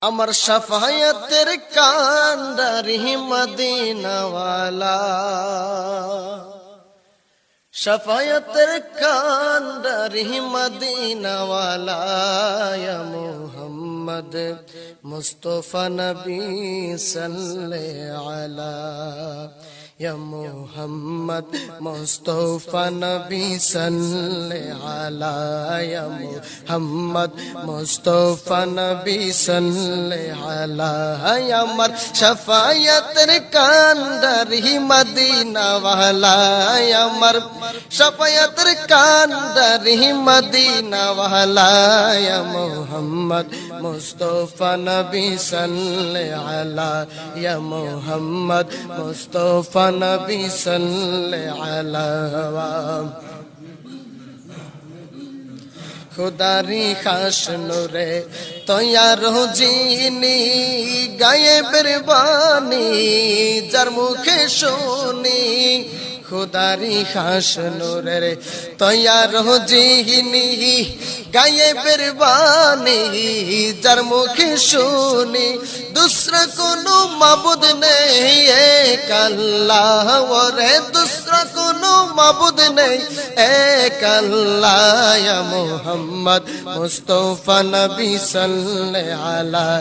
আমার শাফায়াতের কান্ডারি মদিনাওয়ালা, শাফায়াতের কান্ডারি মদিনাওয়ালা, ইয়া মুহাম্মদ মুস্তাফা নবী সাল্লাল্লাহু আলা, ইয়া মুহাম্মদ মুস্তাফা নবী সাল্লাল্লাহু আলা, ইয়া মুহাম্মদ মুস্তাফা নবী সাল্লাল্লাহু আলা। আমার শাফায়াতের কান্ডারি মদিনাওয়ালা, আমার শাফায়াতের কান্ডারি মদিনাওয়ালা, ইয়া মুহাম্মদ মুস্তাফা নবী সাল্লাল্লাহু আলা, ইয়া মুহাম্মদ মুস্তাফা নবী সাল্লাল্লাহু আলা। খুদারি খাস নূরে তৈয়ার যিনি, গায়েবের বাণী যার মুখে শুনি। খুদারি খাস নূরের তৈয়ার যিনি, গায়েবের বাণী যার মুখে শুনি। দুসরা কোনো মাবুদ নেই এক আল্লাহ, ওরে দুসরা কোনো মাবুদ নেই এক আল্লাহ, ইয়া মুহাম্মদ মুস্তাফা নবী সাল্লাল্লাহু আলা।